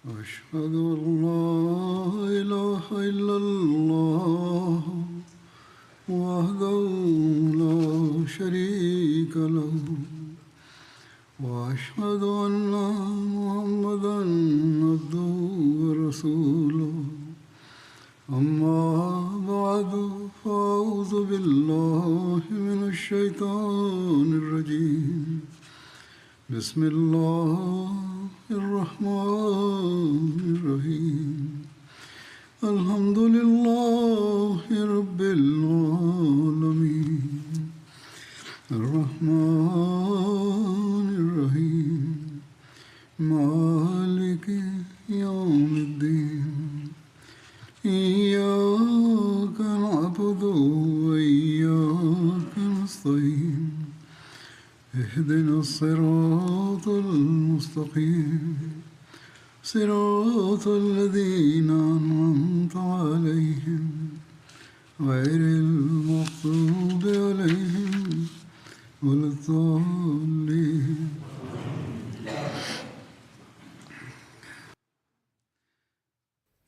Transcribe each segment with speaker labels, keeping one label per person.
Speaker 1: أشهد أن لا إله إلا الله وحده لا شريك له وأشهد أن محمدا عبده ورسوله أما بعد فأعوذ بالله من الشيطان الرجيم بسم الله الرحمن الرحيم الحمد لله رب العالمين الرحمن الرحيم مالك يوم الدين إياك نعبد وإياك نستعين اهدنا الصراط المستقيم صراط الذين أنعمت عليهم غير المغضوب عليهم ولا الضالين.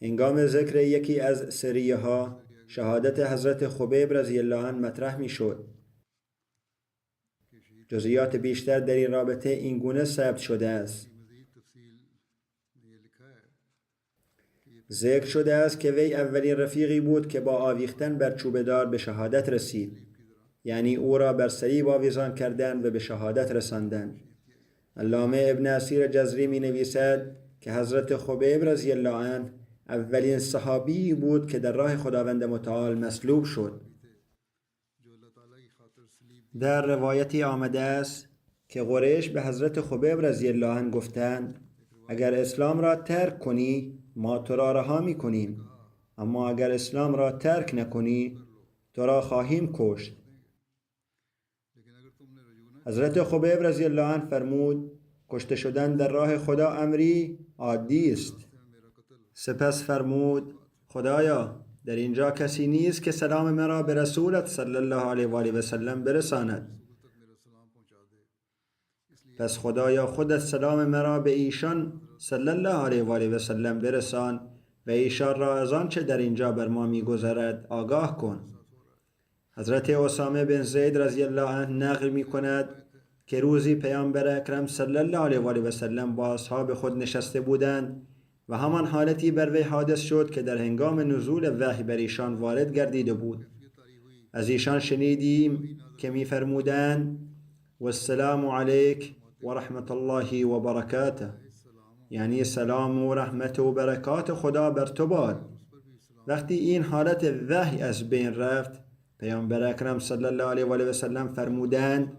Speaker 2: هنگام ذکر یکی از سریه ها شهادت حضرت خبیب رضی الله عنه مطرح می شد. جزئیات بیشتر در این رابطه این گونه ثبت شده است. ذکر شده است که وی اولین رفیقی بود که با آویختن بر چوبه دار به شهادت رسید، یعنی او را بر صلیب آویزان کردند و به شهادت رساندند. علامه ابن اسیر جزری می نویسد که حضرت خبیب رضی الله عنه اولین صحابی بود که در راه خداوند متعال مصلوب شد. در روایتی آمده است که قریش به حضرت خبیب رضی الله عنه گفتند اگر اسلام را ترک کنی ما تو را رها می کنیم، اما اگر اسلام را ترک نکنی تو را خواهیم کشت. حضرت خبیب رضی الله عنه فرمود کشته شدن در راه خدا امری عادی است. سپس فرمود خدایا در اینجا کسی نیست که سلام مرا به رسولت صلی الله علیه و آله و سلم برساند، پس خدایا خودت سلام مرا به ایشان صلی الله علیه و آله و سلم برسان و ایشان را از آنچه در اینجا بر ما می‌گذرد آگاه کن. حضرت اسامه بن زید رضی الله عنه نقل می‌کند که روزی پیامبر اکرم صلی الله علیه و آله و سلم با اصحاب خود نشسته بودند و همان حالتی بر وی حادث شد که در هنگام نزول وحی بر ایشان وارد گردیده بود. از ایشان شنیدیم که می‌فرمودند و السلام علیک و رحمت الله و برکاته، یعنی سلام و رحمت و برکات خدا بر تو باد. وقتی این حالت وحی از بین رفت پیامبر اکرم صلی الله علیه و آله و سلم فرمودند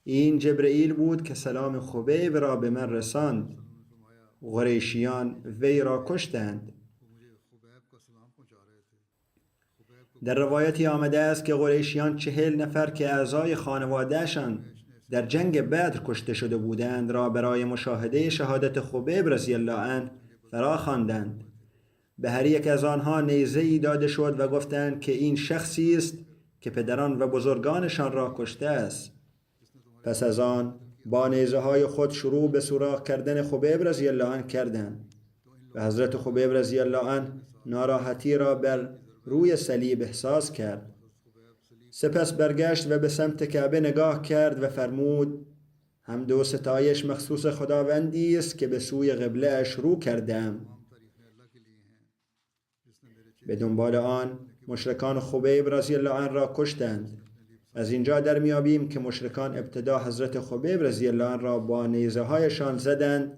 Speaker 2: این جبرئیل بود که سلام خبیب را به من رساند. قریشیان وی را کشتند. در روایتی آمده است که قریشیان 40 نفر که اعضای خانوادهشان در جنگ بدر کشته شده بودند را برای مشاهده شهادت خبیب رضی الله عنه فرا خواندند. به هر یک از آنها نیزه‌ای داده شد و گفتند که این شخصی است که پدران و بزرگانشان را کشته است. پس از آن با نیزه‌های خود شروع به سوراخ کردن خبیب رضی الله عنه کردند و حضرت خبیب رضی الله عنه ناراحتی را بر روی صلیب احساس کرد. سپس برگشت و به سمت کعبه نگاه کرد و فرمود حمد و ستایش مخصوص خداوندی است که به سوی قبله اش رو کردم. به دنبال آن مشرکان خبیب رضی الله عنه را کشتند. از اینجا در میابیم که مشرکان ابتدا حضرت خبیب رضی الله عنه را با نیزه هایشان زدند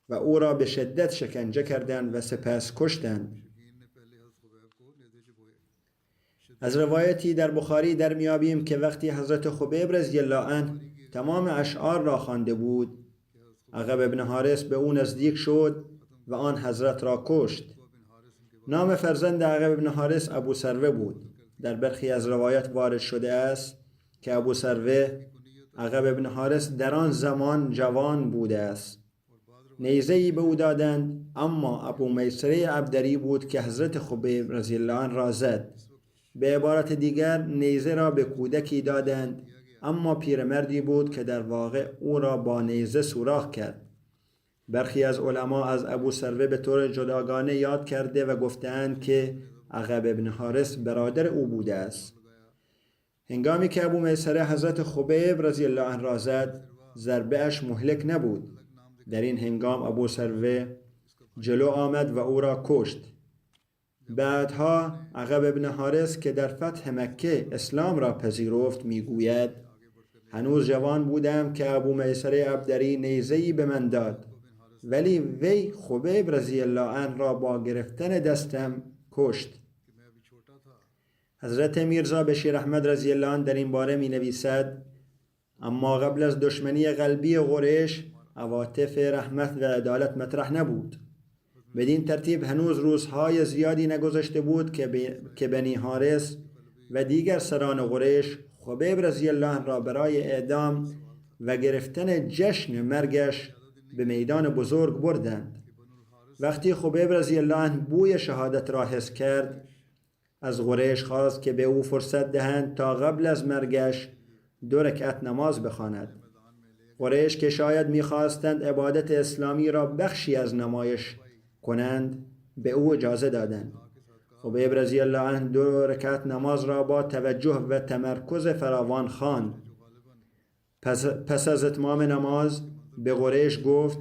Speaker 2: و او را به شدت شکنجه کردند و سپس کشتند. از روایتی در بخاری در میابیم که وقتی حضرت خبیب رضی الله عنه تمام اشعار را خوانده بود عقب ابن حارث به او نزدیک شد و آن حضرت را کشت. نام فرزند عقب ابن حارث ابو سروه بود. در برخی از روایات وارد شده است که ابو سروه عقب ابن حارث در آن زمان جوان بوده است. نیزه‌ای به او دادند، اما ابو میسره عبدری بود که حضرت خبیب رضی الله عنه را زد. به عبارت دیگر نیزه را به کودکی دادند، اما پیرمردی بود که در واقع او را با نیزه سوراخ کرد. برخی از علما از ابو سروه به طور جداگانه یاد کرده و گفتند که عقب ابن حارث برادر او بوده است. هنگامی که ابو میسره حضرت خبیب رضی الله عنه را زد، ضربه اش مهلک نبود. در این هنگام ابو سروه جلو آمد و او را کشت. بعدها عقب ابن حارث که در فتح مکه اسلام را پذیرفت میگوید هنوز جوان بودم که ابو میسره عبدری نیزه‌ای به من داد، ولی وی خبیب رضی الله عنه را با گرفتن دستم کشت. حضرت میرزا بشیر احمد رضی الله عنه در این باره می نویسد اما قبل از دشمنی قلبی قریش عواطف رحمت و عدالت مطرح نبود. بدین ترتیب هنوز روزهای زیادی نگذشته بود که بنی حارث و دیگر سران قریش خبیب رضی الله عنه را برای اعدام و گرفتن جشن مرگش به میدان بزرگ بردند. وقتی خبیب رضی الله عنه بوی شهادت را حس کرد، از قریش خواست که به او فرصت دهند تا قبل از مرگش 2 رکعت نماز بخواند. قریش که شاید می‌خواستند عبادت اسلامی را بخشی از نمایش کنند، به او اجازه دادند. خبیب رضی الله عنه 2 رکعت نماز را با توجه و تمرکز فراوان خواند. پس از اتمام نماز به قریش گفت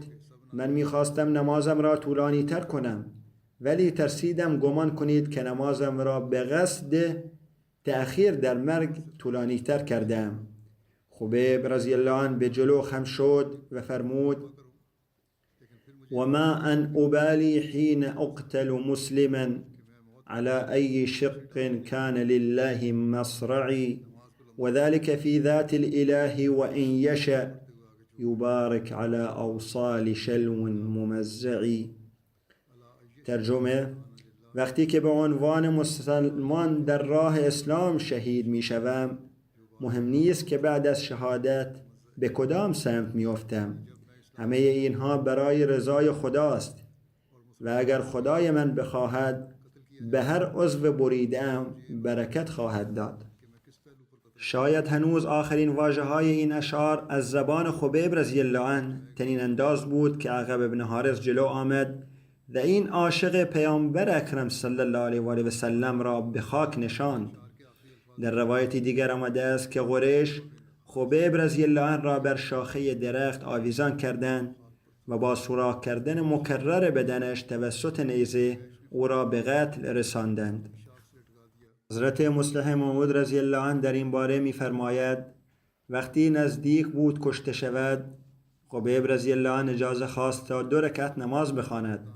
Speaker 2: من می‌خواستم نمازم را طولانی تر کنم، ولی ترسیدم گمان کنید که نمازم را به قصد تأخیر در مرگ طولانی تر کردم. خبیب رضی الله عنه به جلو خم شد و فرمود وما ان ابالی حین اقتل مسلما على ای شق كان لله مصرعی وذلك في ذات الاله وان يشأ يبارك على اوصال شلو ممزعی. ترجمه: وقتی که به عنوان مسلمان در راه اسلام شهید می شوم، مهم نیست که بعد از شهادت به کدام سمت می افتم. همه اینها برای رضای خداست و اگر خدای من بخواهد به هر عضو بریده‌ام برکت خواهد داد. شاید هنوز آخرین واژه‌های این اشعار از زبان خبیب رضی الله عنه تنین انداز بود که عقب ابن حارث جلو آمد و این عاشق پیامبر اکرم صلی الله علیه و آله و سلم را به خاک نشاند. در روایتی دیگر آمده است که قریش خبیب رضی الله عنه را بر شاخه درخت آویزان کردند و با سوراخ کردن مکرر بدنش توسط نیزه او را به قتل رساندند. حضرت مصلح موعود رضی الله عنه در این باره می‌فرماید وقتی نزدیک بود کشته شود، خبیب رضی الله عنه اجازه خواست تا 2 رکعت نماز بخواند.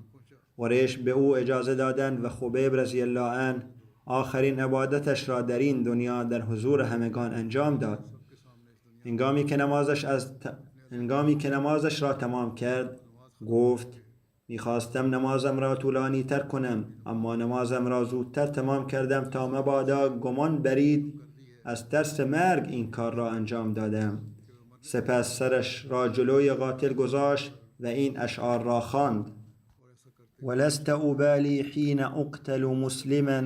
Speaker 2: قریش به او اجازه دادند و خبیب رضی الله عنه آخرین عبادتش را در این دنیا در حضور همگان انجام داد. هنگامی که نمازش را تمام کرد گفت میخواستم نمازم را طولانی تر کنم، اما نمازم را زودتر تمام کردم تا مبادا گمان برید از ترس مرگ این کار را انجام دادم. سپس سرش را جلوی قاتل گذاشت و این اشعار را خواند: ولست ابالی حین اقتل مسلما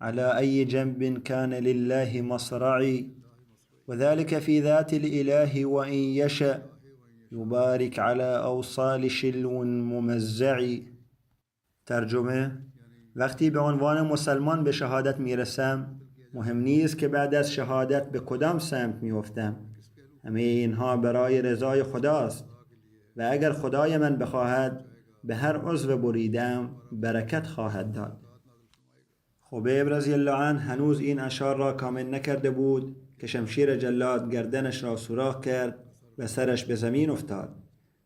Speaker 2: على ای جنب كان لله مصرعی وذلك في ذات الاله وان يشأ يبارك على اوصال شلو ممزعی. ترجمه: وقتی به عنوان مسلمان به شهادت میرسم، مهم نیست که بعد از شهادت به کدام سمت میافتم. همه اینها برای رضای خداست و اگر خدای من بخواهد به هر عضو بریدم برکت خواهد داد. خبیب رضی الله عنه هنوز این اشعار را کامل نکرده بود که شمشیر جلاد گردنش را سوراخ کرد و سرش به زمین افتاد.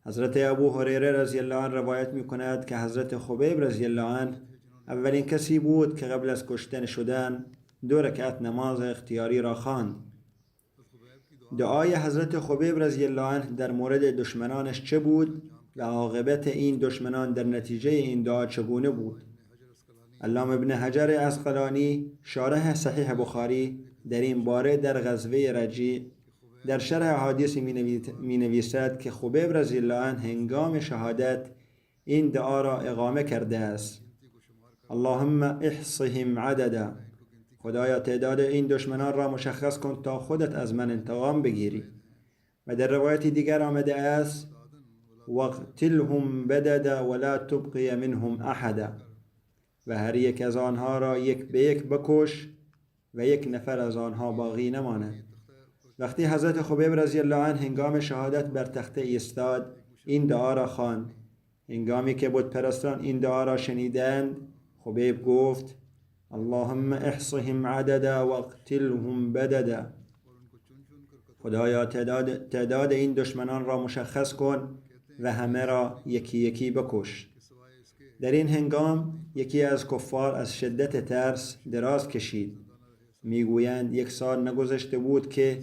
Speaker 2: حضرت ابو هریره رضی الله عنه روایت می کند که حضرت خبیب رضی الله عنه اولین کسی بود که قبل از کشتن شدن 2 رکعت نماز اختیاری را خواند. دعای حضرت خبیب رضی الله عنه در مورد دشمنانش چه بود و عاقبت این دشمنان در نتیجه این دعا چگونه بود؟ علامه ابن حجر عسقلانی شارح صحیح بخاری در این باره در غزوه رجیع در شرح احادیث می نویسد که خبیب رضی الله عنه هنگام شهادت این دعا را اقامه کرده است: اللهم احصهم عددا، خدایا تعداد این دشمنان را مشخص کن تا خودت از من انتقام بگیری. و در روایت دیگر آمده است واقتلهم بددا ولا تبقی منهم احدا، و هر یک از آنها را یک به یک بکش و یک نفر از آنها باقی نماند. وقتی حضرت خبیب رضی الله عنه هنگام شهادت بر تخته ایستاد، این دعا را خواند. هنگامی که بت پرستان این دعا را شنیدند، خبیب گفت: اللهم احصهم عددا واقتلهم بددا. خدایا تعداد این دشمنان را مشخص کن و همه را یکی یکی بکش. در این هنگام یکی از کفار از شدت ترس دراز کشید. میگویند 1 سال نگذشته بود که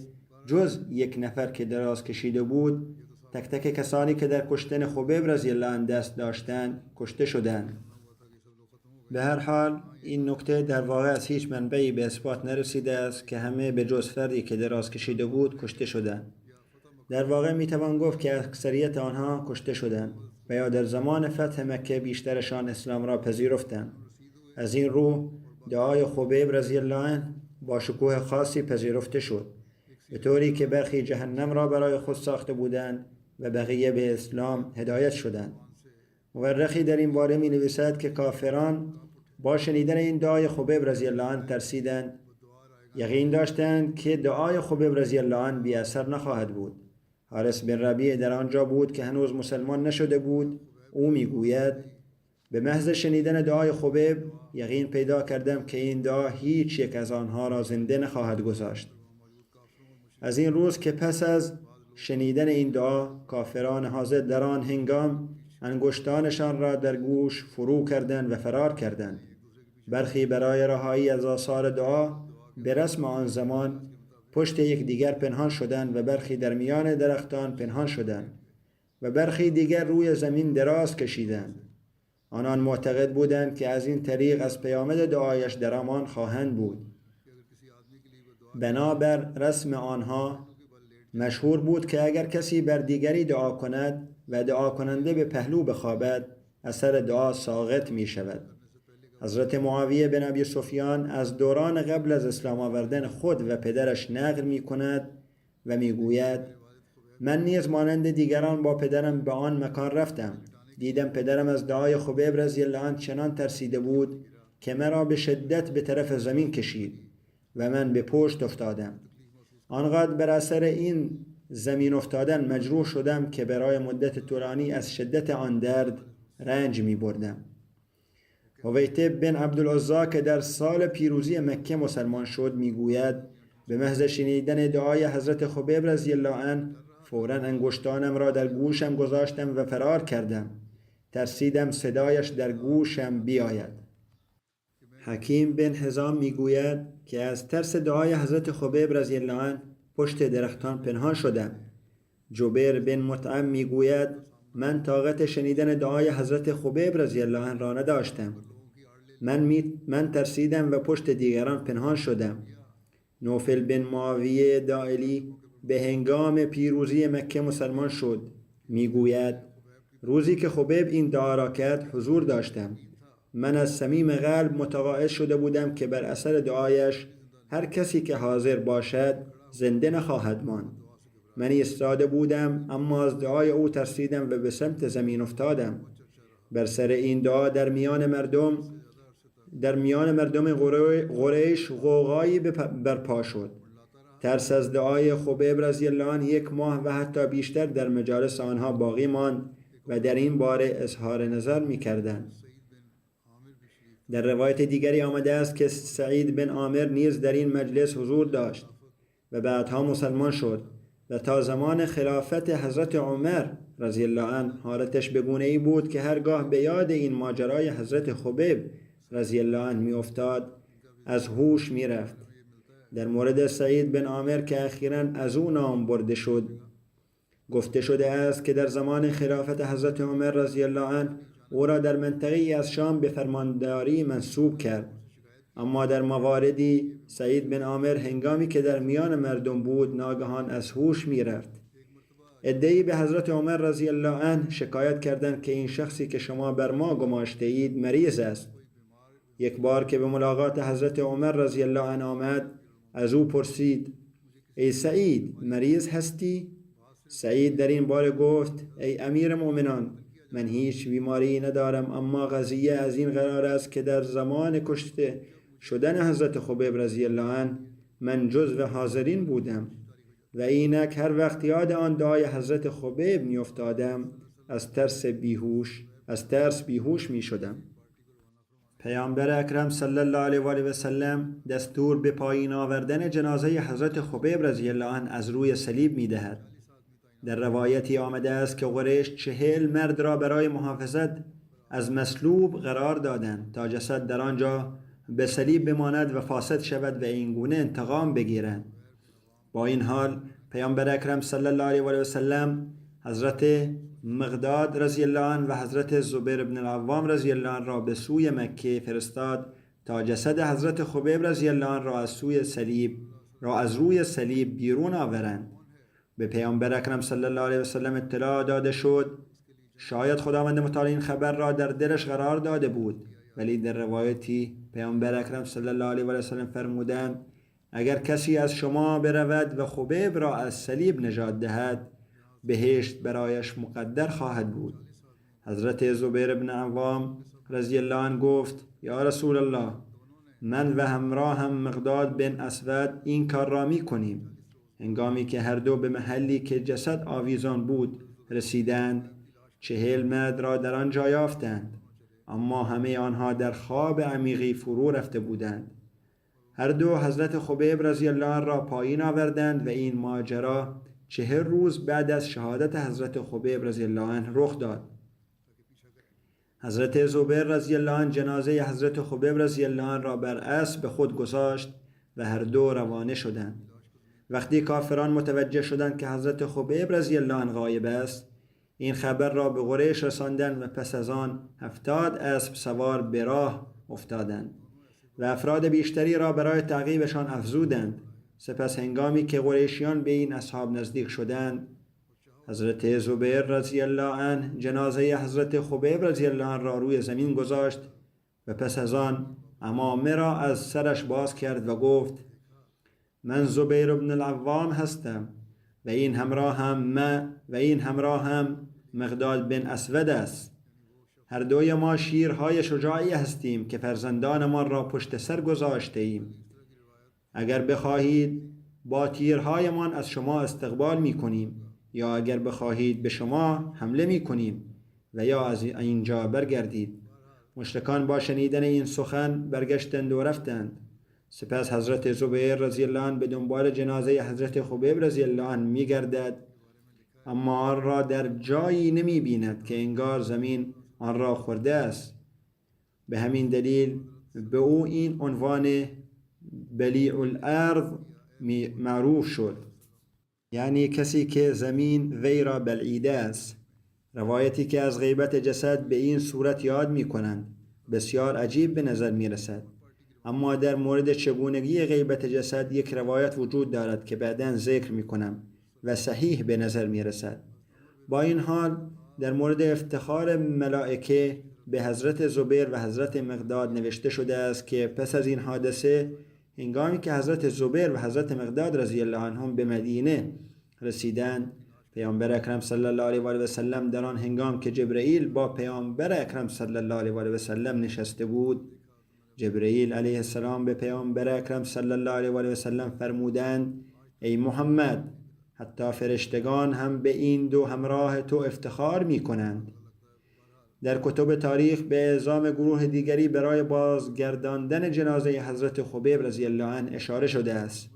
Speaker 2: جز یک نفر که دراز کشیده بود، تک تک کسانی که در کشتن خبیب رضی الله عنه دست داشتند کشته شدند. به هر حال این نکته در واقع از هیچ منبعی به اثبات نرسیده است که همه به جز فردی که دراز کشیده بود کشته شدند. در واقع میتوان گفت که اکثریت آنها کشته شدند و یا در زمان فتح مکه بیشترشان اسلام را پذیرفتند. از این رو دعای خبیب رضی الله عنه با شکوه خاصی پذیرفته شد، به طوری که برخی جهنم را برای خود ساخته بودند و بقیه به اسلام هدایت شدند. مورخی در این باره می نویسد که کافران با شنیدن این دعای خبیب رضی الله عنه ترسیدند. یقین داشتند که دعای خبیب رضی الله عنه بی اثر نخواهد بود. حارث بن ربیع در آنجا بود که هنوز مسلمان نشده بود. او میگوید: به محض شنیدن دعای خبیب یقین پیدا کردم که این دعا هیچ یک از آنها را زنده نخواهد گذاشت. از این روز که پس از شنیدن این دعا کافران حاضر در آن هنگام انگشتانشان را در گوش فرو کردند و فرار کردند. برخی برای رهایی از آثار دعا به رسم آن زمان پشت یکدیگر پنهان شدند و برخی در میان درختان پنهان شدند و برخی دیگر روی زمین دراز کشیدند. آنان معتقد بودند که از این طریق از پیامد دعایش در امان خواهند بود. بنابر رسم آنها مشهور بود که اگر کسی بر دیگری دعا کند و دعا کننده به پهلو بخوابد، اثر دعا ساقط می شود. حضرت معاویه بن ابی سفیان از دوران قبل از اسلام آوردن خود و پدرش نقل می کند و می گوید: من نیز مانند دیگران با پدرم به آن مکان رفتم. دیدم پدرم از دعای خبیب رضی الله عنه چنان ترسیده بود که مرا به شدت به طرف زمین کشید و من به پشت افتادم. آنقدر بر اثر این زمین افتادن مجروح شدم که برای مدت طولانی از شدت آن درد رنج می بردم. حویتب بن عبدالعزا که در سال پیروزی مکه مسلمان شد میگوید: به محض شنیدن دعای حضرت خبیب رضی الله عنه فوراً انگشتانم را در گوشم گذاشتم و فرار کردم. ترسیدم صدایش در گوشم بیاید. حکیم بن حزام میگوید که از ترس دعای حضرت خبیب رضی الله عنه پشت درختان پنهان شدم. جبیر بن مطعم میگوید: من طاقت شنیدن دعای حضرت خبیب رضی الله عنه را نداشتم. من ترسیدم و پشت دیگران پنهان شدم. نوفل بن معاویه دائلی به هنگام پیروزی مکه مسلمان شد. میگوید: روزی که خبیب این دعا را کرد حضور داشتم. من از صمیم قلب متقاعد شده بودم که بر اثر دعایش هر کسی که حاضر باشد زنده نخواهد ماند. من ایستاده بودم اما از دعای او ترسیدم و به سمت زمین افتادم. بر سر این دعا در میان مردم قریش غوغایی برپا شد. ترس از دعای خبیب رضی الله عنه 1 ماه و حتی بیشتر در مجالس آنها باقی ماند و در این باره اظهار نظر می کردند. در روایت دیگری آمده است که سعید بن عامر نیز در این مجلس حضور داشت و بعدها مسلمان شد و تا زمان خلافت حضرت عمر رضی الله عنه حالتش به گونه‌ای بود که هرگاه به یاد این ماجرای حضرت خبیب رضی الله عنه می افتاد از هوش می رفت. در مورد سعید بن عامر که اخیراً از او نام برده شد گفته شده است که در زمان خلافت حضرت عمر رضی الله عنه او را در منطقه‌ای از شام به فرمانداری منصوب کرد. اما در مواردی سعید بن عامر هنگامی که در میان مردم بود ناگهان از هوش می رفت. عده‌ای به حضرت عمر رضی الله عنه شکایت کردند که این شخصی که شما بر ما گماشته اید مریض است. یک بار که به ملاقات حضرت عمر رضی الله عنه آمد از او پرسید: ای سعید، مریض هستی؟ سعید در این باره گفت ای امیر مؤمنان، من هیچ بیماری ندارم، اما قضیه از این قرار است که در زمان کشته شدن حضرت خبیب رضی الله عنه من جزو حاضرین بودم و اینک هر وقت یاد آن دعای حضرت خبیب می افتادم از ترس بیهوش می شدم. پیامبر اکرم صلی الله علیه و آله و سلم دستور به پایین آوردن جنازه حضرت خبیب رضی الله عنه از روی صلیب می دهد. در روایتی آمده است که قریش 40 مرد را برای محافظت از مصلوب قرار دادند تا جسد در آنجا به صلیب بماند و فاسد شود و این گونه انتقام بگیرند. با این حال پیامبر اکرم صلی الله علیه و آله و سلم حضرت مقداد رضی الله عنه و حضرت زبیر بن العوام رضی الله عنه را به سوی مکه فرستاد تا جسد حضرت خبیب رضی الله عنه را از روی صلیب بیرون آورند. به پیامبر اکرم صلی الله علیه و سلم اطلاع داده شد شاید خداوند متعال این خبر را در دلش قرار داده بود، ولی در روایتی پیامبر اکرم صلی الله علیه و آله و سلم فرمودند اگر کسی از شما برود و خبیب را از صلیب نجات دهد بهشت برایش مقدر خواهد بود. حضرت زبیر بن عوام رضی الله عنه گفت یا رسول الله، من و همراهم مقداد بن اسود این کار را می کنیم. هنگامی که هر دو به محلی که جسد آویزان بود رسیدند 40 مرد را در آنجا یافتند، اما همه آنها در خواب عمیقی فرو رفته بودند. هر دو حضرت خبیب رضی الله عنه را پایین آوردند و این ماجرا 40 روز بعد از شهادت حضرت خبیب رضی الله عنه رخ داد. حضرت زبیر رضی الله عنه جنازه حضرت خبیب رضی الله عنه را بر اسب خود گذاشت و هر دو روانه شدند. وقتی کافران متوجه شدند که حضرت خبیب رضی الله عنه غایب است، این خبر را به قریش رساندند و پس از آن 70 اسب سوار به راه افتادند و افراد بیشتری را برای تعقیبشان افزودند. سپس هنگامی که قریشیان به این اصحاب نزدیک شدند، حضرت زبیر رضی الله عنه جنازه حضرت خبیب رضی الله عنه را روی زمین گذاشت و پس از آن عمامه را از سرش باز کرد و گفت من زبیر بن العوام هستم و این همراهم مقداد بن اسود است. هر دوی ما شیرهای شجاعی هستیم که فرزندانمان را پشت سر گذاشته ایم. اگر بخواهید با تیرهایمان از شما استقبال می کنیم یا اگر بخواهید به شما حمله می کنیم و یا از اینجا برگردید. مشرکان با شنیدن این سخن برگشتند و رفتند. سپس حضرت زبیر رضی الله عنه به دنبال جنازه حضرت خبیب رضی الله عنه می گردد، اما آن را در جایی نمی بیند که انگار زمین آن را خورده است. به همین دلیل به او این عنوان بلیع الارض معروف شد، یعنی کسی که زمین وی را بلعیده است. روایتی که از غیبت جسد به این صورت یاد می کنند بسیار عجیب به نظر می رسد، اما در مورد چگونگی غیبت جسد یک روایت وجود دارد که بعداً ذکر می کنم و صحیح به نظر می رسد. با این حال در مورد افتخار ملائکه به حضرت زبیر و حضرت مقداد نوشته شده است که پس از این حادثه هنگامی که حضرت زبیر و حضرت مقداد رضی الله عنهم به مدینه رسیدند، پیامبر اکرم صلی الله علیه و آله و سلم در آن هنگام که جبرئیل با پیامبر اکرم صلی الله علیه و آله و سلم نشسته بود، جبرئیل علیه السلام به پیامبر اکرم صلی الله علیه و آله و سلم فرمودند ای محمد، حتی فرشتگان هم به این دو همراه تو افتخار می کنند. در کتب تاریخ به اعزام گروه دیگری برای بازگرداندن جنازه حضرت خبیب رضی الله عنه اشاره شده است.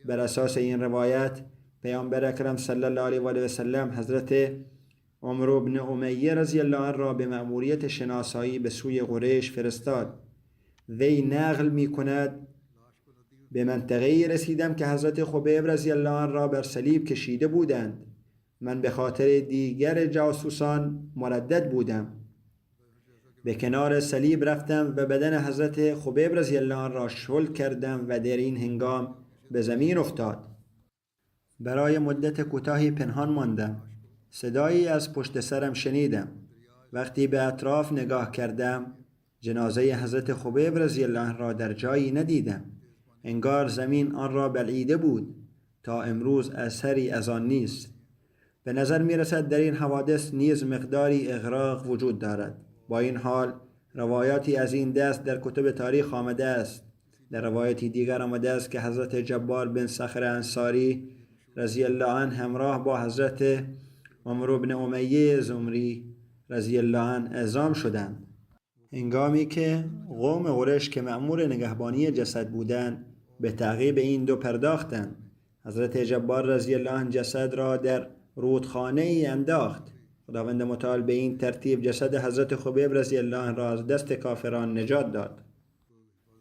Speaker 2: بر اساس این روایت پیامبر اکرم صلی الله علیه و آله و سلم حضرت عمرو بن امیه رضی الله عنه را به مأموریت شناسایی به سوی قریش فرستاد. وی نقل می کند به منطقه‌ای رسیدم که حضرت خبیب رضی الله عنه را بر صلیب کشیده بودند. من به خاطر دیگر جاسوسان مردد بودم. به کنار صلیب رفتم و بدن حضرت خبیب رضی الله عنه را شل کردم و در این هنگام به زمین افتاد. برای مدت کوتاهی پنهان ماندم. صدایی از پشت سرم شنیدم. وقتی به اطراف نگاه کردم جنازه حضرت خبیب رضی الله عنه را در جایی ندیدم. انگار زمین آن را بلعیده بود. تا امروز اثری از آن نیست. به نظر می رسد در این حوادث نیز مقداری اغراق وجود دارد. با این حال روایاتی از این دست در کتب تاریخ آمده است. در روایتی دیگر آمده است که حضرت جبار بن صخر انصاری رضی الله عنه همراه با حضرت عمرو بن امیه زمری رضی الله عنه اعزام شدند. هنگامی که قوم قریش که مأمور نگهبانی جسد بودند به تعقیب این دو پرداختند، حضرت جبار رضی الله عنه جسد را در رودخانه ای انداخت. خداوند متعال به این ترتیب جسد حضرت خبیب رضی الله عنه را از دست کافران نجات داد.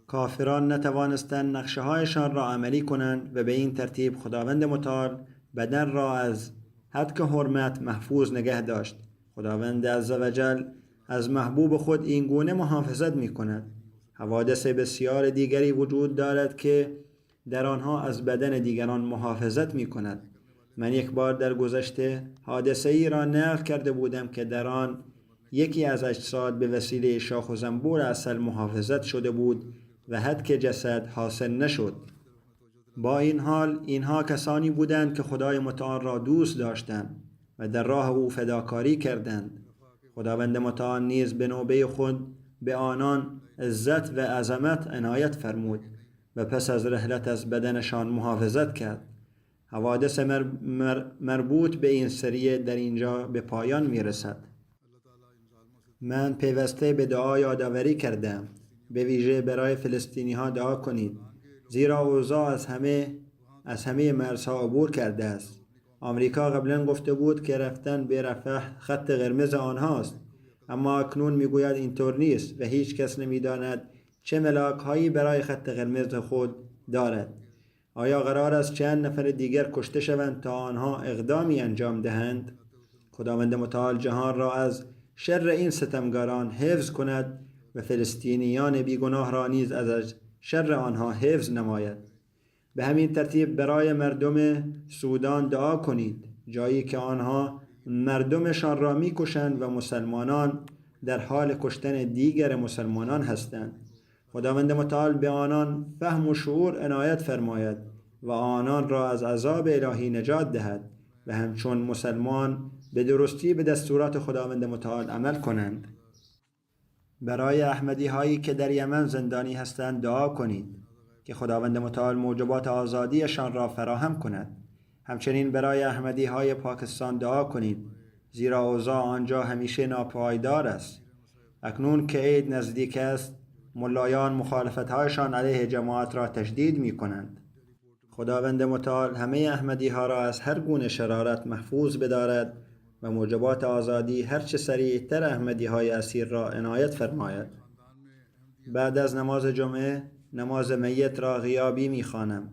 Speaker 2: کافران نتوانستند نقشه هایشان را عملی کنند و به این ترتیب خداوند متعال بدن را از حد حرمت محفوظ نگه داشت. خداوند عزوجل از محبوب خود این گونه محافظت می کند. حوادث بسیار دیگری وجود دارد که در آنها از بدن دیگران محافظت می کند. من یک بار در گذشته حادثه ای را نقل کرده بودم که در آن یکی از اجساد به وسیله شاخ و زنبور عسل محافظت شده بود و حد که جسد حاصل نشد. با این حال اینها کسانی بودند که خدای متعال را دوست داشتند و در راه او فداکاری کردند. خداوند متعال نیز به نوبه خود به آنان عزت و عظمت عنایت فرمود و پس از رحلت از بدنشان محافظت کرد. حوادث مربوط به این سریه در اینجا به پایان می رسد. من پیوسته به دعا یادآوری کردم. به ویژه برای فلسطینی ها دعا کنید، زیرا اوضاع از همه مرزها عبور کرده است. آمریکا قبلا گفته بود که رفتن به رفح خط قرمز آنهاست، اما اکنون میگوید اینطور نیست و هیچ کس نمیداند چه ملاک هایی برای خط قرمز خود دارد. آیا قرار است چند نفر دیگر کشته شوند تا آنها اقدامی انجام دهند؟ خداوند متعال جهان را از شر این ستمگاران حفظ کند و فلسطینیان بیگناه را نیز از شر آنها حفظ نماید. به همین ترتیب برای مردم سودان دعا کنید، جایی که آنها مردمشان را میکشند و مسلمانان در حال کشتن دیگر مسلمانان هستند. خداوند متعال به آنان فهم و شعور عنایت فرماید و آنان را از عذاب الهی نجات دهد و همچون مسلمان به درستی به دستورات خداوند متعال عمل کنند. برای احمدی هایی که در یمن زندانی هستند دعا کنید که خداوند متعال موجبات آزادیشان را فراهم کند. همچنین برای احمدی های پاکستان دعا کنید، زیرا اوضاع آنجا همیشه ناپایدار است. اکنون که عید نزدیک است، ملایان مخالفت‌هایشان علیه جماعت را تشدید می‌کنند. خداوند متعال همه احمدی ها را از هر گونه شرارت محفوظ بدارد و موجبات آزادی هرچه سریعتر احمدی های اسیر را عنایت فرماید. بعد از نماز جمعه نماز میت را غیابی می‌خوانم.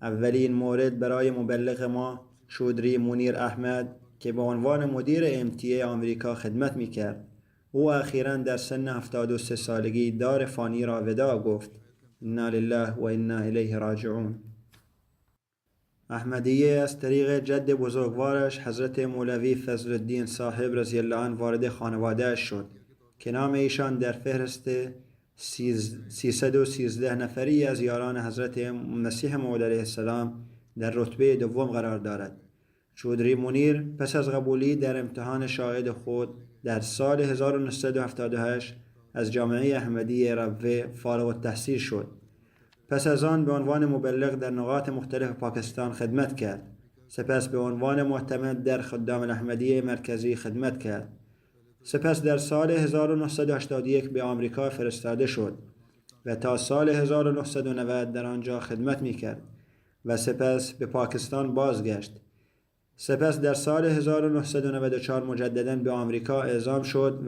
Speaker 2: اولین مورد برای مبلغ ما چودری منیر احمد که به عنوان مدیر MTA آمریکا خدمت می‌کرد. او اخیراً در سن 73 سالگی دار فانی را وداع گفت. انا لله و انا الیه راجعون. احمدیه از طریق جد بزرگوارش حضرت مولوی فضل الدین صاحب رضی الله عنه وارد خانواده‌اش شد که نام ایشان در فهرست 313 نفری از یاران حضرت مسیح موعود علیه السلام در رتبه دوم قرار دارد. چودری منیر پس از قبولی در امتحان شاهد خود در سال 1978 از جامعه احمدی ربوه فارغ التحصیل شد. پس از آن به عنوان مبلغ در نقاط مختلف پاکستان خدمت کرد. سپس به عنوان معتمد در خدام الاحمدیه مرکزی خدمت کرد. سپس در سال 1981 به آمریکا فرستاده شد و تا سال 1990 در آنجا خدمت می‌کرد و سپس به پاکستان بازگشت. سپس در سال 1994 مجدداً به آمریکا اعزام شد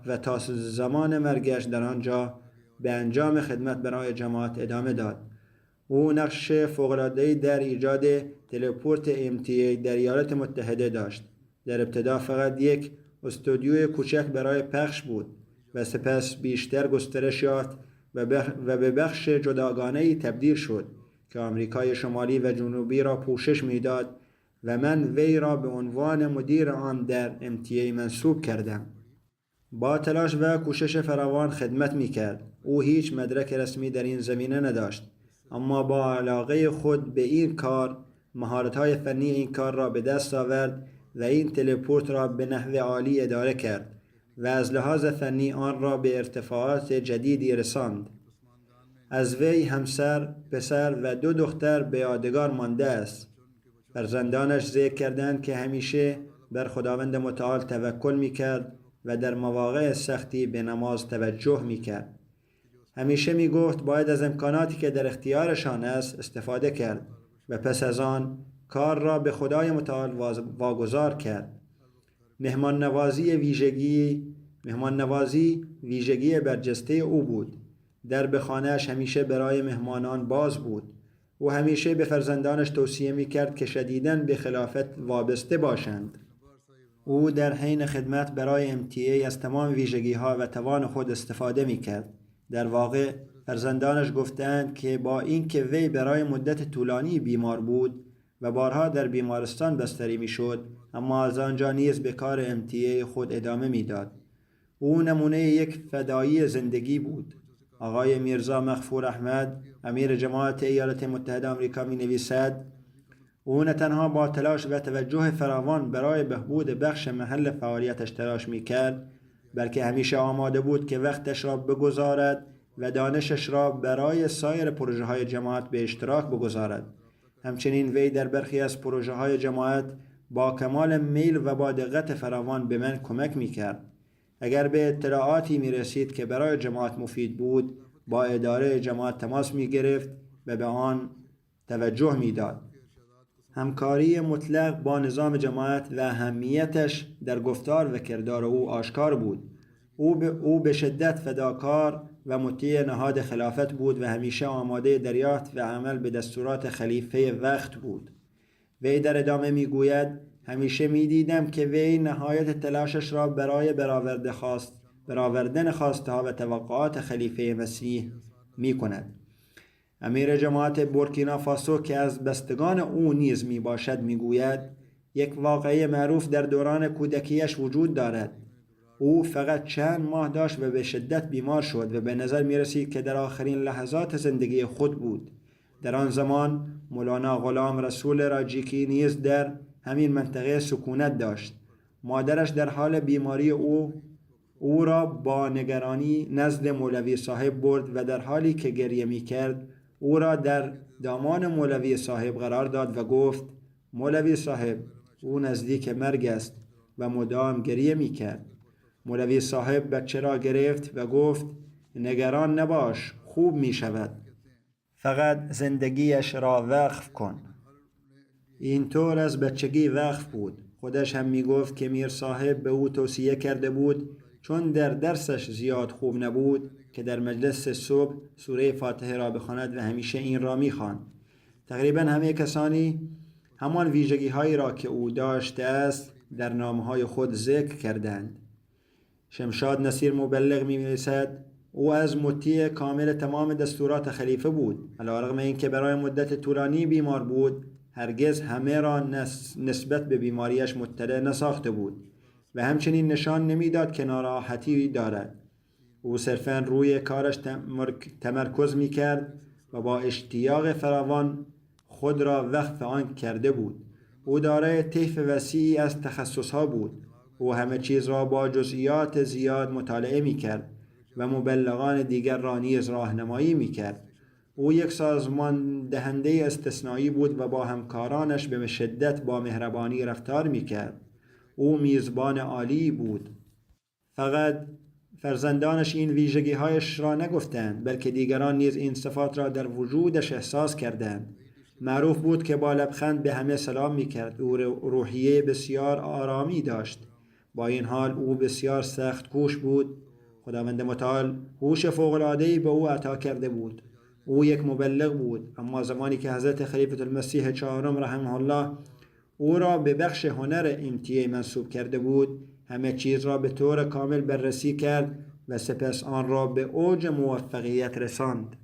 Speaker 2: و تا زمان مرگش در آنجا به انجام خدمت برای جماعت ادامه داد. او نقش فوق‌العاده‌ای در ایجاد تلپورت MTA در ایالات متحده داشت. در ابتدا فقط یک استودیوی کوچک برای پخش بود و سپس بیشتر گسترش یافت و به بخش جداگانه‌ای تبدیل شد که آمریکای شمالی و جنوبی را پوشش میداد و من وی را به عنوان مدیر آن در MTA منصوب کردم. با تلاش و کوشش فراوان خدمت میکرد. او هیچ مدرک رسمی در این زمینه نداشت، اما با علاقه خود به این کار مهارت‌های فنی این کار را به دست آورد و این تلپورت را به نحو عالی اداره کرد و از لحاظ فنی آن را به ارتفاعات جدیدی رساند. از وی همسر، پسر و 2 دختر به یادگار مانده است. فرزندانش ذکر کردند که همیشه بر خداوند متعال توکل می‌کرد و در مواقع سختی به نماز توجه می‌کرد. همیشه می‌گفت باید از امکاناتی که در اختیارشان است استفاده کرد و پس از آن کار را به خدای متعال واگذار کرد. مهمان نوازی ویژگی برجسته او بود. درب خانه‌اش همیشه برای مهمانان باز بود. او همیشه به فرزندانش توصیه می‌کرد که شدیداً به خلافت وابسته باشند. او در حین خدمت برای MTA از تمام ویژگی‌ها و توان خود استفاده می‌کرد. در واقع فرزندانش گفتند که با اینکه وی برای مدت طولانی بیمار بود و بارها در بیمارستان بستری می‌شد، اما از آنجا نیز به کار MTA خود ادامه می‌داد. او نمونه یک فدایی زندگی بود. آقای میرزا مغفور احمد، امیر جماعت ایالات متحده آمریکا می‌نویسد: او نه تنها با تلاش و توجه فراوان برای بهبود بخش محل فعالیتش تلاش می‌کرد، بلکه همیشه آماده بود که وقتش را بگذارد و دانشش را برای سایر پروژه‌های جماعت به اشتراک بگذارد. همچنین وی در برخی از پروژه‌های جماعت با کمال میل و با دقت فراوان به من کمک می‌کرد. اگر به اطلاعاتی می‌رسید که برای جماعت مفید بود، با اداره جماعت تماس می‌گرفت و به آن توجه می‌داد. همکاری مطلق با نظام جماعت و اهمیتش در گفتار و کردار او آشکار بود. او به شدت فداکار و مطیع نهاد خلافت بود و همیشه آماده دریافت و عمل به دستورات خلیفه وقت بود. وی در ادامه میگوید: همیشه میدیدم که وی نهایت تلاشش را برای برآوردن خواسته‌ها و توقعات خلیفه مسیح میکند. امیر جماعت بورکینافاسو که از بستگان او نیز می باشد میگوید: یک واقعه معروف در دوران کودکیش وجود دارد. او فقط چند ماه داشت و به شدت بیمار شد و به نظر می رسید که در آخرین لحظات زندگی خود بود. در آن زمان مولانا غلام رسول راجیکی نیز در همین منطقه سکونت داشت. مادرش در حال بیماری او را با نگرانی نزد مولوی صاحب برد و در حالی که گریه می کرد او را در دامان مولوی صاحب قرار داد و گفت: مولوی صاحب، او نزدیک مرگ است، و مدام گریه می کرد. مولوی صاحب بچه را گرفت و گفت: نگران نباش، خوب می شود. فقط زندگیش را وقف کن. اینطور از بچگی وقف بود. خودش هم می گفت که میر صاحب به او توصیه کرده بود چون در درسش زیاد خوب نبود که در مجلس صبح سوره فاتحه را بخواند و همیشه این را می‌خواند. تقریبا همه کسانی همان ویژگی‌هایی را که او داشته است در نامه‌های خود ذکر کردند. شمشاد نصیر مبلغ می‌نویسد: او از مطیع کامل تمام دستورات خلیفه بود. علی‌رغم اینکه برای مدت طولانی بیمار بود، هرگز همه را نسبت به بیماریش مطلع نساخته بود و همچنین نشان نمیداد که ناراحتی دارد. او صرفاً روی کارش تمرکز میکرد و با اشتیاق فراوان خود را وقف آن کرده بود. او دارای طیف وسیعی از تخصصها بود. او همه چیز را با جزئیات زیاد مطالعه میکرد و مبلغان دیگر را نیز راهنمایی میکرد. او یک سازمان دهنده استثنایی بود و با همکارانش به شدت با مهربانی رفتار میکرد. او میزبان عالی بود. فقط فرزندانش این ویژگی‌هایش را نگفتند، بلکه دیگران نیز این صفات را در وجودش احساس کردند. معروف بود که با لبخند به همه سلام میکرد. او روحیه بسیار آرامی داشت. با این حال او بسیار سخت کوش بود. خداوند متعال هوش فوق‌العاده‌ای به او عطا کرده بود. او یک مبلغ بود، اما زمانی که حضرت خلیفة المسیح چهارم رحمه الله او را به بخش هنر MTA منصوب کرده بود، همه چیز را به طور کامل بررسی کرد و سپس آن را به اوج موفقیت رساند.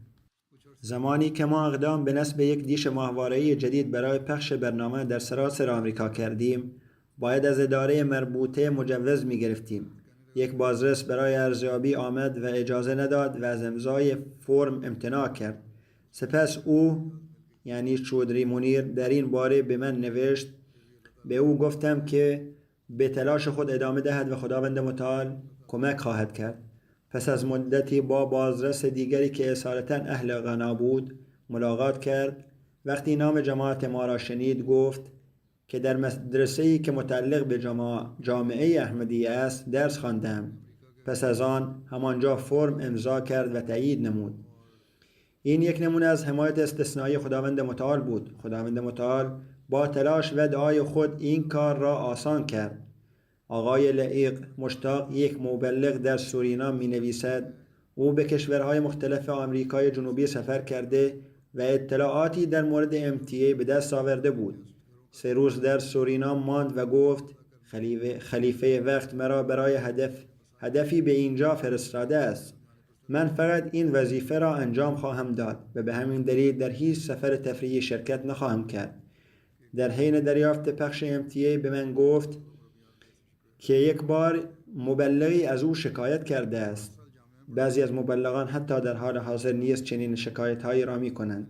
Speaker 2: زمانی که ما اقدام به نصب یک دیش ماهواره‌ای جدید برای پخش برنامه در سراسر آمریکا کردیم، باید از اداره مربوطه مجوز می گرفتیم. یک بازرس برای ارزیابی آمد و اجازه نداد و از امضای فرم امتناع کرد. سپس او یعنی چودری منیر در این باره به من نوشت: به او گفتم که به تلاش خود ادامه دهد و خداوند متعال کمک خواهد کرد. پس از مدتی با بازرس دیگری که اصالتا اهل غنا بود ملاقات کرد. وقتی نام جماعت ما را شنید گفت که در مدرسه‌ای که متعلق به جامعه احمدیه است درس خواندم. پس از آن همانجا فرم امضا کرد و تایید نمود. این یک نمونه از حمایت استثنایی خداوند متعال بود. خداوند متعال با تلاش و دعای خود این کار را آسان کرد. آقای لعیق مشتاق، یک مبلغ در سورینام می نویسد او به کشورهای مختلف آمریکای جنوبی سفر کرده و اطلاعاتی در مورد MTA به دست آورده بود. 3 روز در سورینام ماند و گفت خلیفه وقت مرا برای هدفی به اینجا فرستاده است. من فقط این وظیفه را انجام خواهم داد و به همین دلیل در هیچ سفر تفریحی شرکت نخواهم کرد. در حین دریافت پخش MTA به من گفت که یک بار مبلغی از او شکایت کرده است. بعضی از مبلغان حتی در حال حاضر نیز چنین شکایت‌هایی را می‌کنند.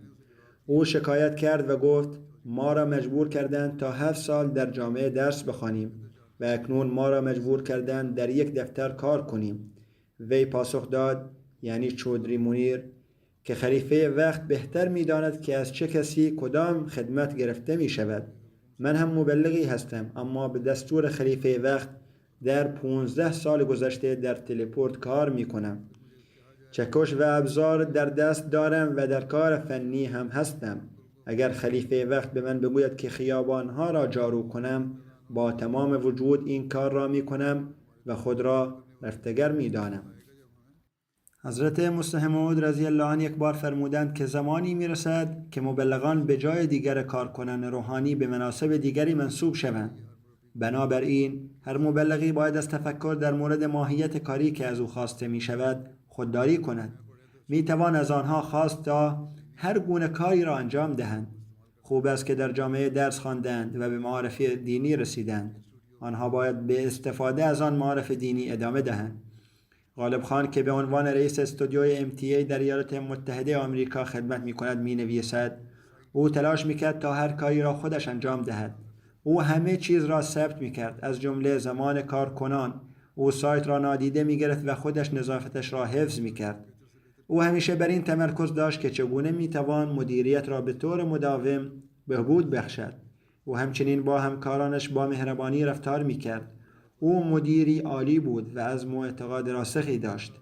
Speaker 2: او شکایت کرد و گفت ما را مجبور کردند تا 7 سال در جامعه درس بخوانیم و اکنون ما را مجبور کردند در یک دفتر کار کنیم. وی پاسخ داد، یعنی چودری منیر، که خلیفه وقت بهتر می‌داند که از چه کسی کدام خدمت گرفته می‌شود. من هم مبلغی هستم، اما به دستور خلیفه وقت در 15 سال گذشته در تلپورت کار می‌کنم. چکش و ابزار در دست دارم و در کار فنی هم هستم. اگر خلیفه وقت به من بگوید که خیابانها را جارو کنم، با تمام وجود این کار را می‌کنم و خود را رفتگر می‌دانم. حضرت مصلح موعود رضی الله عنه یک بار فرمودند که زمانی میرسد که مبلغان به جای دیگر کارکنان روحانی به مناصب دیگری منصوب شوند. بنابراین هر مبلغی باید از تفکر در مورد ماهیت کاری که از او خواسته می شود خودداری کند. می توان از آنها خواست تا هر گونه کاری را انجام دهند. خوب است که در جامعه درس خواندند و به معارف دینی رسیدند. آنها باید به استفاده از آن معارف دینی ادامه دهند. غالب خان که به عنوان رئیس استودیوی MTA در ایالات متحده آمریکا خدمت می کند می نویسد او تلاش می کرد تا هر کاری را خودش انجام دهد. او همه چیز را ثبت می کرد، از جمله زمان کارکنان. او سایت را نادیده می گرفت و خودش نظافتش را حفظ می کرد. او همیشه بر این تمرکز داشت که چگونه می توان مدیریت را به طور مداوم بهبود بخشد. او همچنین با همکارانش با مهربانی رفتار می کرد. او مدیری عالی بود و از اعتقاد راسخی داشت.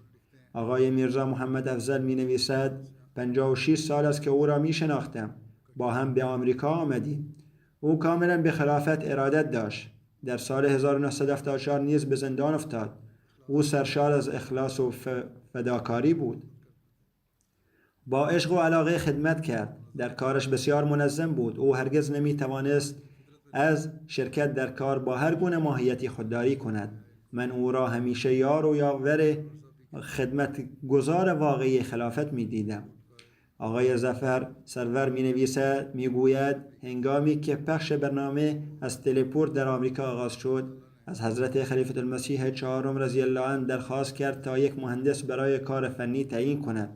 Speaker 2: آقای میرزا محمد افضل می نویسد 56 سال است که او را می شناختم. با هم به آمریکا آمدیم. او کاملا به خلافت ارادت داشت. در سال 1974 نیز به زندان افتاد. او سرشار از اخلاص و فداکاری بود. با عشق و علاقه خدمت کرد. در کارش بسیار منظم بود. او هرگز نمی توانست از شرکت در کار با هر گونه ماهیتی خودداری کند. من او را همیشه یار و یاور خدمت گزار واقعی خلافت می دیدم. آقای ظفر سرور می نویسد، می گوید هنگامی که پخش برنامه از تلپورت در آمریکا آغاز شد، از حضرت خلیفه المسیح چهارم رضی الله عنه درخواست کرد تا یک مهندس برای کار فنی تعیین کند.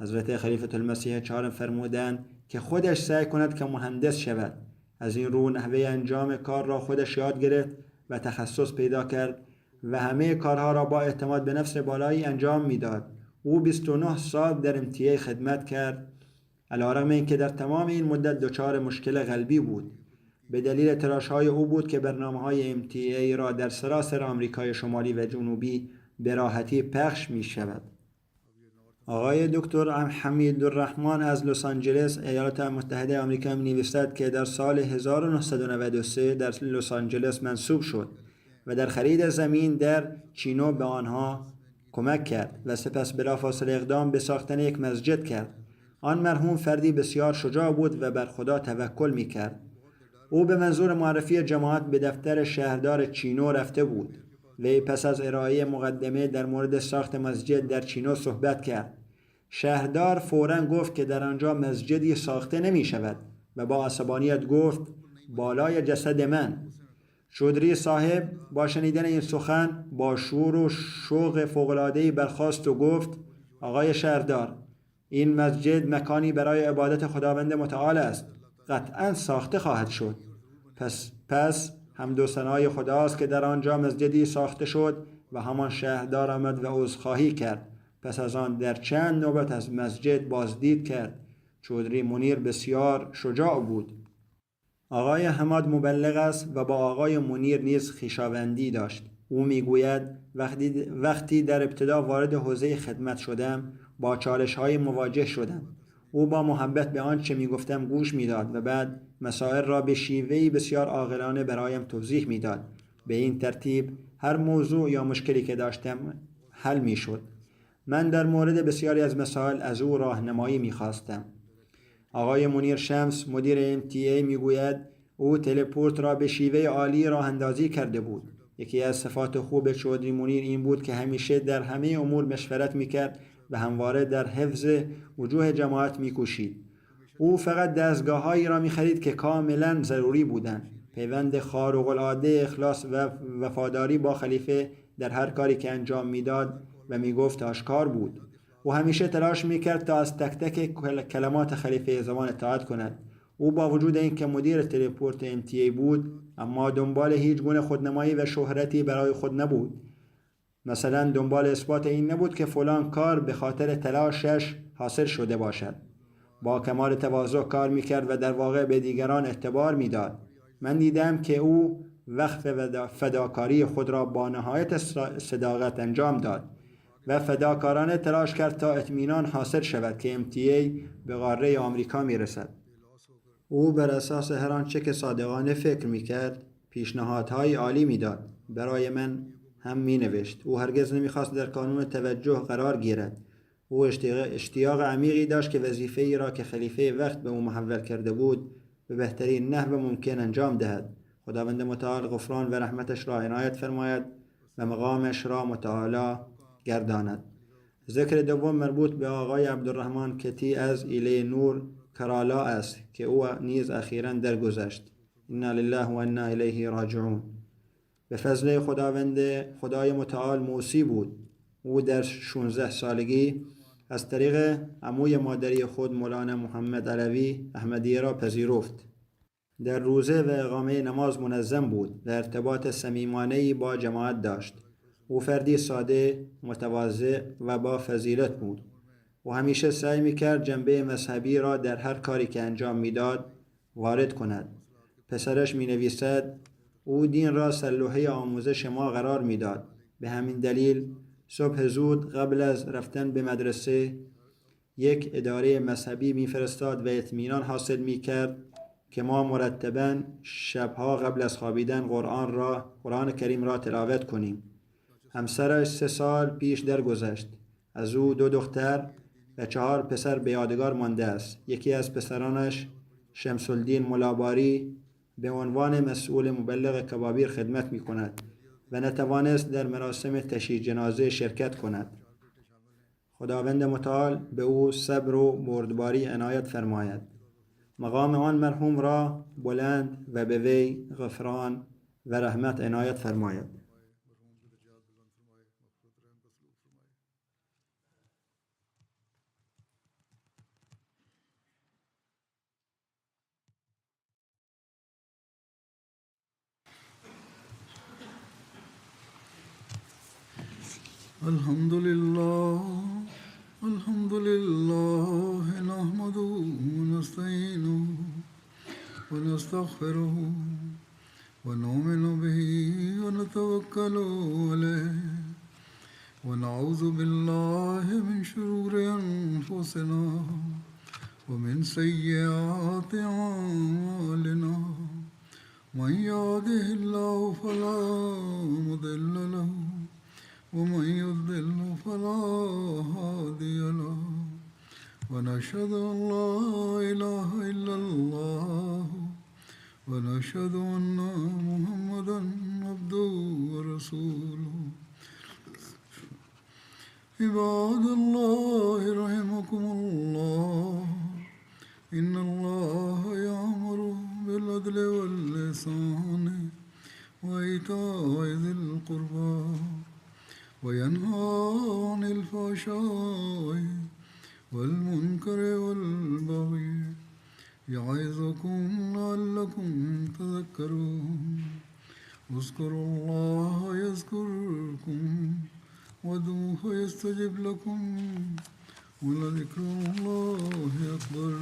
Speaker 2: حضرت خلیفه المسیح چهارم فرمودند که خودش سعی کند که مهندس شود. از این رو نحوه انجام کار را خودش یاد گرفت و تخصص پیدا کرد و همه کارها را با اعتماد به نفس بالایی انجام میداد. او 29 سال در MTA خدمت کرد، علی‌رغم اینکه در تمام این مدت دچار مشکل قلبی بود. به دلیل تلاش‌های او بود که برنامه‌های MTA را در سراسر آمریکای شمالی و جنوبی به راحتی پخش می‌شود. آقای دکتر حمیدالرحمن از لس آنجلس ایالات متحده آمریکا می‌نویسد که در سال 1993 در لس آنجلس منصوب شد و در خرید زمین در چینو به آنها کمک کرد و سپس بلافاصله اقدام به ساختن یک مسجد کرد. آن مرحوم فردی بسیار شجاع بود و بر خدا توکل می‌کرد. او به منظور معرفی جماعت به دفتر شهردار چینو رفته بود. وی پس از ارائه مقدمه در مورد ساخت مسجد در چینو صحبت کرد. شهردار فوراً گفت که در آنجا مسجدی ساخته نمی شود و با عصبانیت گفت بالای جسد من. چودری صاحب با شنیدن این سخن با شور و شوق فوق‌العاده‌ای برخاست و گفت آقای شهردار، این مسجد مکانی برای عبادت خداوند متعال است. قطعاً ساخته خواهد شد. پس حمد و ثنای خداست که در آنجا مسجدی ساخته شد و همان شهردار آمد و عذرخواهی کرد. پس از آن در چند نوبت از مسجد بازدید کرد. چودری منیر بسیار شجاع بود. آقای حماد مبلغ است و با آقای منیر نیز خویشاوندی داشت. او میگوید وقتی در ابتدا وارد حوزه خدمت شدم با چالش‌های مواجه شدم. او با محبت به آنچه میگفتم گوش میداد و بعد مسائل را به شیوهی بسیار عاقلانه برایم توضیح میداد. به این ترتیب هر موضوع یا مشکلی که داشتم حل میشد. من در مورد بسیاری از مسائل از او راهنمایی میخواستم. آقای منیر شمس مدیر MTA میگوید او تلپورت را به شیوه عالی راه اندازی کرده بود. یکی از صفات خوب چودری منیر این بود که همیشه در همه امور مشورت میکرد و همواره در حفظ وجوه جماعت میکوشید. او فقط دستگاه‌هایی را می‌خرید که کاملا ضروری بودند. پیوند خارق‌العاده اخلاص و وفاداری با خلیفه در هر کاری که انجام میداد و میگفت آشکار بود. او همیشه تلاش میکرد تا از تک تک کلمات خلیفه زمان اطاعت کند. او با وجود اینکه مدیر تلپورت MTA بود، اما دنبال هیچ گونه خودنمایی و شهرتی برای خود نبود. مثلا دنبال اثبات این نبود که فلان کار به خاطر تلاشش حاصل شده باشد. با کمال تواضع کار میکرد و در واقع به دیگران اعتبار میداد. من دیدم که او وقف فداکاری خود را با نهایت صداقت انجام داد و فداکارانه تلاش کرد تا اطمینان حاصل شود که MTA به قاره آمریکا میرسد. او بر اساس هر آنچه که صادقانه فکر میکرد پیشنهادهای عالی میداد. برای من هم مینوشت. او هرگز نمیخواست در کانون توجه قرار گیرد. او اشتیاق عمیقی داشت که وظیفه‌ای را که خلیفه وقت به او محول کرده بود به بهترین نحو ممکن انجام دهد. خداوند متعال غفران و رحمتش را عنایت فرماید و مقامش را متعالی گرداند. ذکر دوم مربوط به آقای عبدالرحمن کتی از ایله نور کرالا است که او نیز اخیراً درگذشت. انا لله و انا الیه راجعون. به فضل خدای متعال موسی بود. او در 16 سالگی از طریق عموی مادری خود مولانا محمد علوی احمدیه را پذیرفت. در روزه و اقامه نماز منظم بود و ارتباط صمیمانه‌ای با جماعت داشت. او فردی ساده، متواضع و با فضیلت بود. او همیشه سعی می‌کرد جنبه مذهبی را در هر کاری که انجام می‌داد وارد کند. پسرش می‌نویسد او دین را سرلوحه آموزش ما قرار می‌داد. به همین دلیل صبح زود قبل از رفتن به مدرسه یک اداره مذهبی می‌فرستاد و اطمینان حاصل می‌کرد که ما مرتباً شبها قبل از خوابیدن قرآن کریم را تلاوت کنیم. همسرش 3 سال پیش درگذشت. از او 2 دختر و 4 پسر به یادگار مانده است. یکی از پسرانش شمس الدین ملاباری به عنوان مسئول مبلغ کبابیر خدمت می‌کند و نتوانست در مراسم تشییع جنازه شرکت کند. خداوند متعال به او صبر و بردباری عنایت فرماید. مقام آن مرحوم را بلند و به وی غفران و رحمت عنایت فرماید.
Speaker 1: الحمد لله نحمده ونستعينه ونستغفره ونؤمن به ونتوكل عليه ونعوذ بالله من شرور أنفسنا ومن سيئات أعمالنا من يهده الله فلا مضل له ومن يضلل فلا هادي له ونشهد أن لا إله إلا الله ونشهد أن محمدا عبده ورسوله. عباد الله رحمكم الله إن الله يأمر بالعدل والإحسان وإيتاء ذي القربى وينهى عن الفحشاء والمنكر والبغي يعظكم لعلكم تذكرون اذكروا الله يذكركم وادعوه يستجب لكم ولذكر الله أكبر